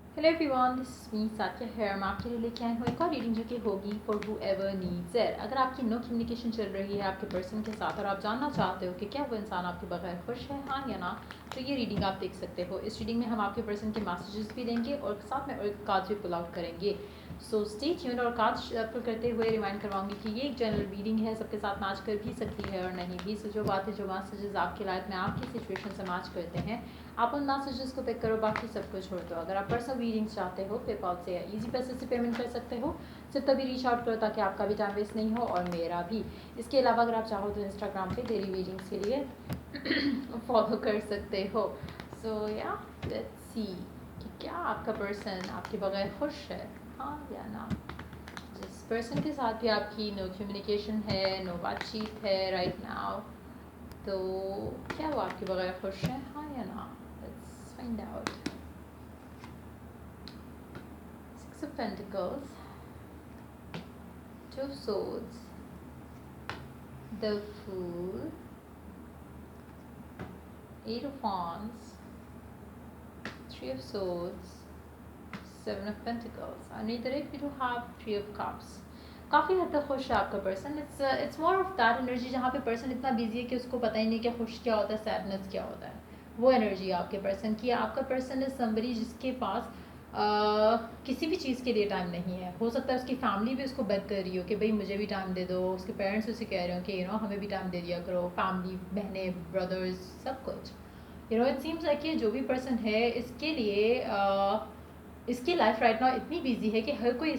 Hello everyone, this is me Sathiya here. मैं आपके लिए लेके आई हूँ एक और रीडिंग जो कि होगी for who ever needs it. अगर आपकी नो कम्युनिकेशन चल रही है आपके पर्सन के साथ और आप जानना चाहते हो कि क्या वो इंसान आपके बगैर खुश है, हाँ या ना, तो ये रीडिंग आप देख सकते हो। इस रीडिंग में हम आपके पर्सन के मैसेजेस भी देंगे और साथ में एक कार्ड भी पुल आउट करेंगे। So stay tuned. और कार्ड शफल करते हुए रिमाइंड करवाऊंगी कि ये एक जनरल रीडिंग है, सबके साथ मैच कर भी सकती है और नहीं भी। सो जो बातें, जो मैसेजेस आपकी लाइफ में आपकी सिचुएशन से मैच करते हैं, आप उन मैसेजेस को पिक करो, बाकी सब कुछ छोड़ दो। अगर आप पर्सनल रीडिंग्स चाहते हो पेपॉल से या इजी पैसे से पेमेंट कर सकते हो। सिर्फ तभी रीच आउट करो ताकि आपका भी टाइम वेस्ट नहीं हो और मेरा भी। इसके अलावा अगर आप चाहो तो इंस्टाग्राम पे डेली रीडिंग्स के लिए फॉलो कर सकते हो। सो या लेट्स सी कि क्या आपका पर्सन आपके बगैर खुश है, हाँ या ना। जिस पर्सन के साथ भी आपकी नो कम्युनिकेशन है, नो बातचीत है राइट नाउ, तो क्या वो आपके बगैर खुश है, हाँ या ना। Let's find out. Six of Pentacles, Two of Swords, the Fool, Eight of Wands, Three of Swords, Seven of Pentacles. And redirect we do have Three of Cups. काफ़ी हद तक खुश है आपका person. It's more of that energy जहाँ पे person इतना busy है कि उसको पता ही नहीं कि खुश क्या होता है, सैडनेस क्या होता है। वो एनर्जी है आपके पर्सन की। आपका पर्सन इज समबडी जिसके पास किसी भी चीज़ के लिए टाइम नहीं है। हो सकता है उसकी फैमिली भी उसको बेग कर रही हो कि भाई मुझे भी टाइम दे दो, उसके पेरेंट्स उसे कह रहे हो कि हमें भी टाइम दे दिया करो, फैमिली, बहनें, ब्रदर्स, सब कुछ। इट सीम्स लाइक कि जो भी पर्सन है इसके लिए इसकी लाइफ राइट नाउ इतनी बिजी है कि हर कोई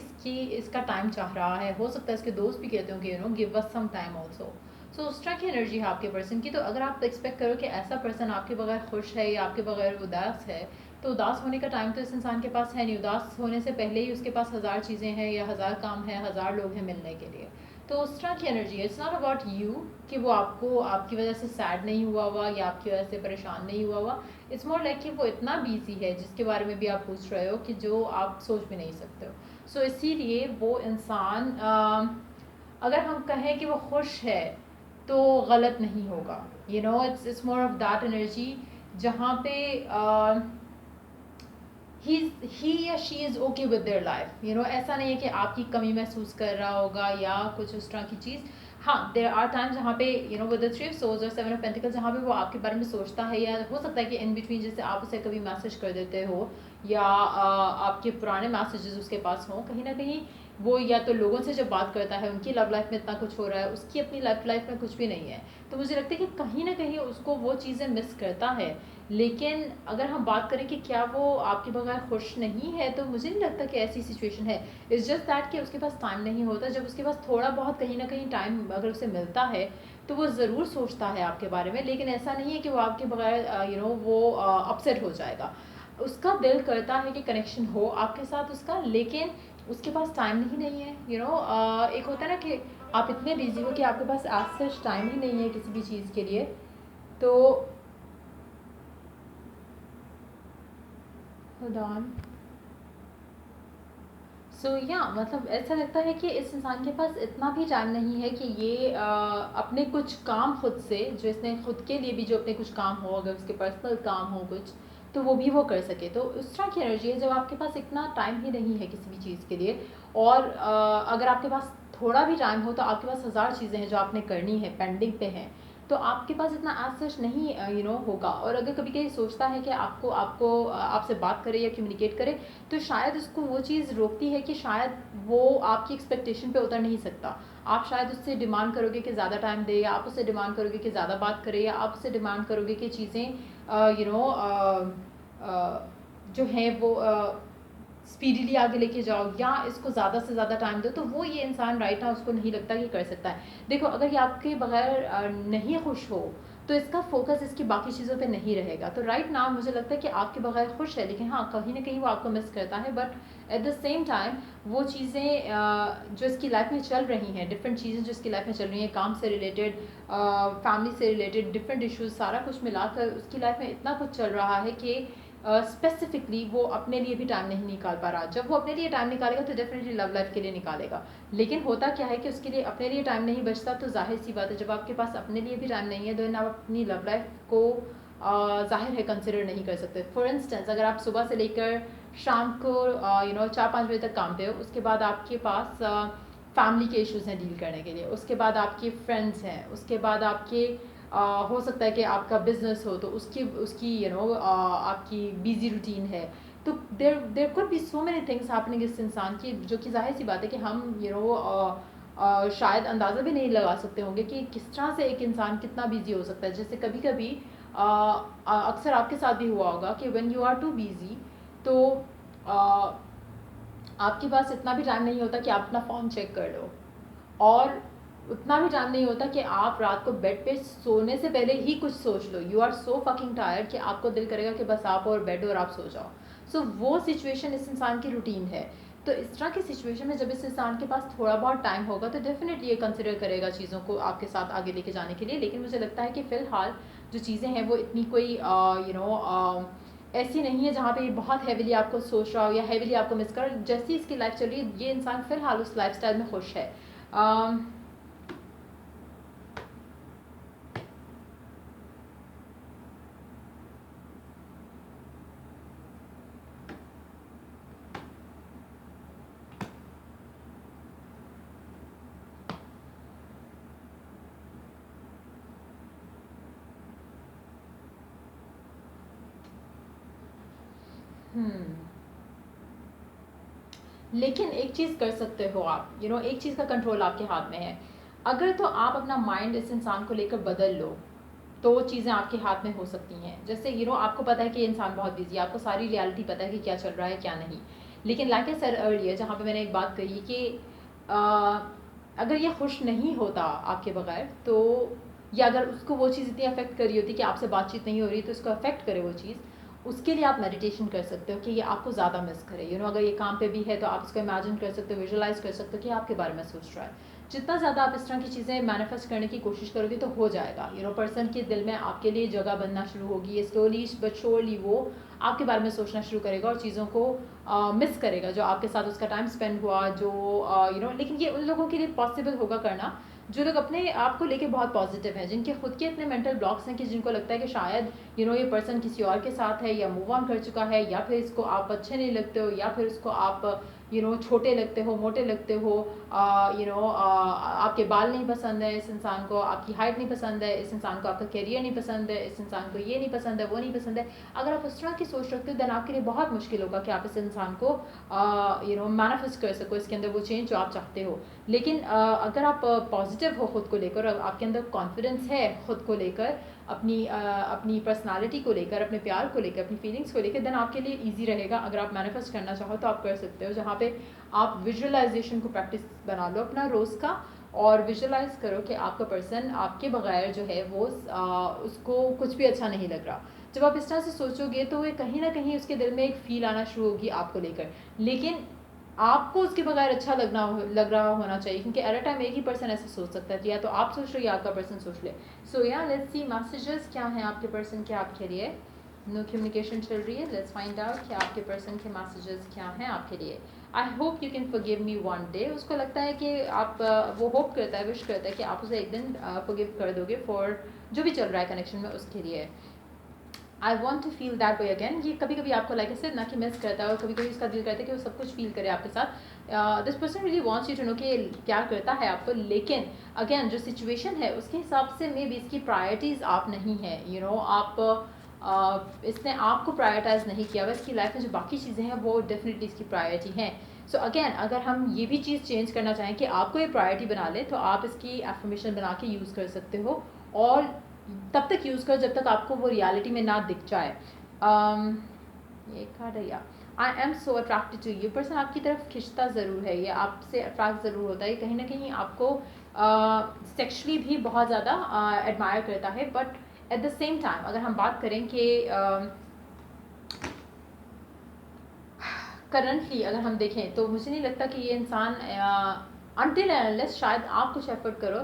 इसका टाइम चाह रहा है। हो सकता है इसके दोस्त भी कहते हो कि give us some time also. So उस तरह की एनर्जी है आपके पर्सन की। तो अगर आप एक्सपेक्ट करो कि ऐसा पर्सन आपके बगैर खुश है या आपके बगैर उदास है, तो उदास होने का टाइम तो इस इंसान के पास है नहीं। उदास होने से पहले ही उसके पास हज़ार चीज़ें हैं या हज़ार काम है, हज़ार लोग हैं मिलने के लिए। तो उस तरह की एनर्जी है। इट्स नॉट अबाउट यू कि वो आपको आपकी वजह से सैड नहीं हुआ हुआ या आपकी वजह से परेशान नहीं हुआ हुआ। इट्स मोर लाइक कि वो इतना बिजी है जिसके बारे में भी आप पूछ रहे हो कि जो आप सोच भी नहीं सकते हो। सो इसीलिए वो इंसान अगर हम कहें कि वो खुश है तो गलत नहीं होगा। It's more of that energy जहाँ पे ही या she is okay with their life. ऐसा नहीं है कि आपकी कमी महसूस कर रहा होगा या कुछ उस तरह की चीज़। हाँ, देयर आर टाइम जहाँ पे with the three of swords और सेवन ऑफ पेंटिकल्स जहाँ पे वो आपके बारे में सोचता है, या हो सकता है कि इन बिटवीन जैसे आप उसे कभी मैसेज कर देते हो या आपके पुराने मैसेजेस उसके पास हों, कहीं ना कहीं वो या तो लोगों से जब बात करता है उनकी लव लाइफ में इतना कुछ हो रहा है, उसकी अपनी लव लाइफ में कुछ भी नहीं है। तो मुझे लगता है कि कहीं ना कहीं उसको वो चीज़ें मिस करता है। लेकिन अगर हम बात करें कि क्या वो आपके बगैर खुश नहीं है, तो मुझे नहीं लगता कि ऐसी सिचुएशन है। इट्स जस्ट दैट कि उसके पास टाइम नहीं होता। जब उसके पास थोड़ा बहुत कहीं ना कहीं टाइम अगर उसे मिलता है तो वो ज़रूर सोचता है आपके बारे में। लेकिन ऐसा नहीं है कि वो आपके बगैर वो अपसेट हो जाएगा। उसका दिल करता है कि कनेक्शन हो आपके साथ उसका, लेकिन उसके पास टाइम ही नहीं है। एक होता है ना कि आप इतने बिजी हो कि आपके पास आज सच टाइम ही नहीं है किसी भी चीज़ के लिए। तो होल्ड ऑन। सो या मतलब ऐसा लगता है कि इस इंसान के पास इतना भी टाइम नहीं है कि ये अपने कुछ काम खुद से, जो इसने खुद के लिए भी जो अपने कुछ काम हो, अगर उसके पर्सनल काम हो कुछ, तो वो भी वो कर सके। तो उस तरह की एनर्जी है जब आपके पास इतना टाइम ही नहीं है किसी भी चीज़ के लिए। और अगर आपके पास थोड़ा भी टाइम हो तो आपके पास हज़ार चीज़ें हैं जो आपने करनी है, पेंडिंग पे हैं। तो आपके पास इतना एज सच नहीं होगा। और अगर कभी कभी सोचता है कि आपको आपको आपसे बात करे या कम्युनिकेट करे, तो शायद उसको वो चीज़ रोकती है कि शायद वो आपकी एक्सपेक्टेशन पे उतर नहीं सकता। आप शायद उससे डिमांड करोगे कि ज़्यादा टाइम दे, या आप उससे डिमांड करोगे कि ज़्यादा बात करे, या आप उससे डिमांड करोगे कि चीज़ें जो हैं वो स्पीडीली आगे लेके जाओ या इसको ज़्यादा से ज़्यादा टाइम दो। तो वो ये इंसान राइट ना उसको नहीं लगता कि कर सकता है। देखो, अगर ये आपके बगैर नहीं खुश हो तो इसका फोकस इसकी बाकी चीज़ों पे नहीं रहेगा। तो राइट नाउ मुझे लगता है कि आपके बगैर खुश है, लेकिन हाँ कहीं ना कहीं वो आपको मिस करता है। But at the same time वो चीज़ें जो इसकी लाइफ में चल रही हैं, डिफरेंट चीज़ें जो इसकी लाइफ में चल रही हैं, काम से रिलेटेड, फैमिली से रिलेटेड, डिफरेंट इश्यूज, सारा कुछ मिलाकर उसकी लाइफ में इतना कुछ चल रहा है कि स्पेसिफिकली वो अपने लिए भी टाइम नहीं निकाल पा रहा। जब वो अपने लिए टाइम निकालेगा तो डेफिनेटली लव लाइफ के लिए निकालेगा। लेकिन होता क्या है कि उसके लिए अपने लिए टाइम नहीं बचता। तो जाहिर सी बात है, जब आपके पास अपने लिए भी टाइम नहीं है तो आप अपनी लव लाइफ को जाहिर है कंसिडर नहीं कर सकते। फॉर इंस्टेंस, अगर आप सुबह से लेकर शाम को 4-5 बजे तक काम पे हो, उसके बाद आपके पास फैमिली के इश्यूज़ हैं डील करने के लिए, उसके बाद आपके फ्रेंड्स हैं, उसके बाद आपके हो सकता है कि आपका बिजनेस हो तो उसकी उसकी आपकी बिजी रूटीन है। तो there there could be so many things happening इस इंसान की, जो कि जाहिर सी बात है कि हम शायद अंदाज़ा भी नहीं लगा सकते होंगे कि किस तरह से एक इंसान कितना बिजी हो सकता है। जैसे कभी कभी अक्सर आपके साथ भी हुआ होगा कि when you are too busy, तो uh, आपके पास इतना भी टाइम नहीं होता कि आप अपना फ़ोन चेक कर लो, और उतना भी टाइम नहीं होता कि आप रात को बेड पे सोने से पहले ही कुछ सोच लो। You are so fucking tired कि आपको दिल करेगा कि बस आप और बेड और आप सो जाओ। सो वो सिचुएशन इस इंसान की रूटीन है। तो इस तरह की सिचुएशन में जब इस इंसान के पास थोड़ा बहुत टाइम होगा तो डेफिनेटली ये कंसिडर करेगा चीज़ों को आपके साथ आगे लेके जाने के लिए। लेकिन मुझे लगता है कि फ़िलहाल जो चीज़ें हैं वो इतनी कोई ऐसी नहीं है जहाँ पे ये बहुत हैविली आपको सोच रहा हो या हैविली आपको मिस कर। जैसी इसकी लाइफ चल रही है, ये इंसान फ़िलहाल उस लाइफस्टाइल में खुश है। लेकिन एक चीज़ कर सकते हो आप, एक चीज़ का कंट्रोल आपके हाथ में है। अगर तो आप अपना माइंड इस इंसान को लेकर बदल लो तो वो चीज़ें आपके हाथ में हो सकती हैं। जैसे आपको पता है कि ये इंसान बहुत बिजी है, आपको सारी रियलिटी पता है कि क्या चल रहा है क्या नहीं। लेकिन लाइक आई सेड अर्लियर, जहाँ पे मैंने एक बात कही कि अगर ये खुश नहीं होता आपके बगैर, तो या अगर उसको वो चीज़ इतनी अफेक्ट करी होती कि आपसे बातचीत नहीं हो रही तो उसको अफेक्ट करे वो चीज़, उसके लिए आप मेडिटेशन कर सकते हो कि ये आपको ज़्यादा मिस करे। अगर ये काम पे भी है तो आप इसको इमेजिन कर सकते हो, विजुअलाइज कर सकते हो कि आपके बारे में सोच रहा है। जितना ज़्यादा आप इस तरह की चीज़ें मैनिफेस्ट करने की कोशिश करोगे तो हो जाएगा। पर्सन के दिल में आपके लिए जगह बनना शुरू होगी। ये स्लोली बट श्योरली वो आपके बारे में सोचना शुरू करेगा और चीज़ों को मिस करेगा जो आपके साथ उसका टाइम स्पेंड हुआ, जो लेकिन ये उन लोगों के लिए पॉसिबल होगा करना जो लोग अपने आप को लेके बहुत पॉजिटिव हैं, जिनके खुद के इतने मेंटल ब्लॉक्स हैं कि जिनको लगता है कि शायद ये पर्सन किसी और के साथ है या मूव ऑन कर चुका है, या फिर इसको आप अच्छे नहीं लगते हो, या फिर इसको आप छोटे लगते हो, मोटे लगते हो, आपके बाल नहीं पसंद है इस इंसान को, आपकी हाइट नहीं पसंद है इस इंसान को, आपका करियर नहीं पसंद है इस इंसान को, ये नहीं पसंद है वो नहीं पसंद है। अगर आप उस तरह की सोच रखते हो देन आपके लिए बहुत मुश्किल होगा कि आप इस इंसान को मैनिफेस्ट कर सको, इसके अंदर वो चेंज जो आप चाहते हो। लेकिन अगर आप पॉजिटिव हो खुद को लेकर, आपके अंदर कॉन्फिडेंस है खुद को लेकर, अपनी पर्सनालिटी को लेकर, अपने प्यार को लेकर, अपनी फीलिंग्स को लेकर, देन आपके लिए इजी रहेगा। अगर आप मैनिफेस्ट करना चाहो तो आप कर सकते हो, जहाँ पे आप विजुअलाइजेशन को प्रैक्टिस बना लो अपना रोज़ का, और विजुअलाइज करो कि आपका पर्सन आपके बगैर जो है वो उसको कुछ भी अच्छा नहीं लग रहा। जब आप इस तरह से सोचोगे तो वो कहीं ना कहीं उसके दिल में एक फील आना शुरू होगी आपको लेकर। लेकिन आपको उसके बगैर अच्छा लग रहा होना चाहिए, क्योंकि एट अ टाइम एक ही पर्सन ऐसे सोच सकता है, या तो आप सोच लो या आपका पर्सन सोच ले। सो या लेट्स सी मैसेजेस क्या हैं आपके पर्सन के आपके लिए। नो कम्युनिकेशन चल रही है, लेट्स फाइंड आउट कि आपके पर्सन के मैसेजेस क्या हैं आपके लिए। I hope you can forgive me one day. उसको लगता है कि आप वो होप करता है, विश करता है कि आप उसे एक दिन फॉरगिव कर दोगे फॉर जो भी चल रहा है कनेक्शन में उसके लिए। I want to feel that way again. ये कभी कभी आपको लाइक ऐसे ना कि मिस करता है, और कभी कभी इसका दिल करता है कि वो सब कुछ फील करे आपके साथ। This person really wants you to know कि प्यार करता है आपको, लेकिन अगेन जो सिचुएशन है उसके हिसाब से मे बी इसकी प्रायोरिटीज़ आप नहीं है। आप इसने आपको प्रायोरिटाइज नहीं किया हुआ, इसकी लाइफ में जो बाकी चीज़ें हैं वो डेफिनेटली इसकी प्रायोरिटी हैं। सो अगेन अगर हम ये भी चीज़ चेंज करना चाहें कि आपको ये प्रायोरिटी बना ले, तो आप इसकी एफर्मेशन बना के यूज़ कर सकते हो, और तब तक यूज़ करो जब तक आपको वो रियलिटी में ना दिख जाए। ये कार्ड है, या I am so attracted to you. Person आपकी तरफ खिंचता ज़रूर है, ये आपसे अट्रैक्ट ज़रूर होता है, कहीं ना कहीं आपको सेक्शुअली भी बहुत ज़्यादा एडमायर करता है। But at the same time अगर हम बात करें कि करंटली अगर हम देखें तो मुझे नहीं लगता कि ये इंसान अनटिल एंड अनलेस शायद आप कुछ एफर्ट करो,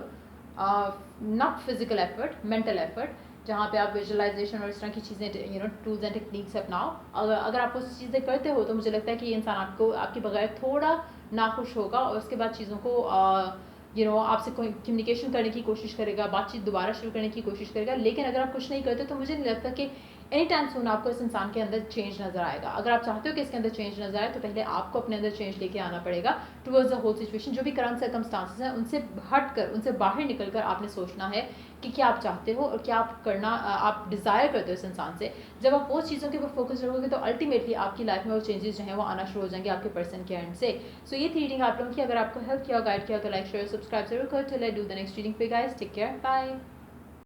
not physical effort, mental effort, जहाँ पे आप विजुअलाइजेशन और इस तरह की चीज़ें टूल्स एंड टेक्निक्स अपनाओ। अगर आप उस चीज़ें करते हो तो मुझे लगता है कि ये इंसान आपको आपके बगैर थोड़ा नाखुश होगा, और उसके बाद चीज़ों को आपसे कोई कम्युनिकेशन करने की कोशिश करेगा, बातचीत दोबारा शुरू करने की कोशिश करेगा। लेकिन अगर आप कुछ नहीं करते तो मुझे नहीं लगता कि एनी टाइम सून आपको इस इंसान के अंदर चेंज नज़र आएगा। अगर आप चाहते हो कि इसके अंदर चेंज नज़र आए तो पहले आपको अपने अंदर चेंज लेके आना पड़ेगा टुवर्ड्स द होल सिचुएशन। जो भी करंट सर्कमस्टांसेस हैं उनसे हट कर, उनसे बाहर निकल कर आपने सोचना है कि क्या आप चाहते हो और क्या आप करना आप डिज़ायर करते हो इस इंसान से। जब आप वो चीज़ों के ऊपर फोकस रखोगे तो अल्टीमेटली आपकी लाइफ में वो चेंजेस जो हैं वो आना शुरू हो जाएंगे आपके पर्सन के एंड से। सो ये थी रीडिंग आप लोगों की। अगर आपको हेल्प किया, गाइड किया तो लाइक शेयर सब्सक्राइब जरूर करो। Till I do the next reading पे गाइस, टेक केयर, बाय।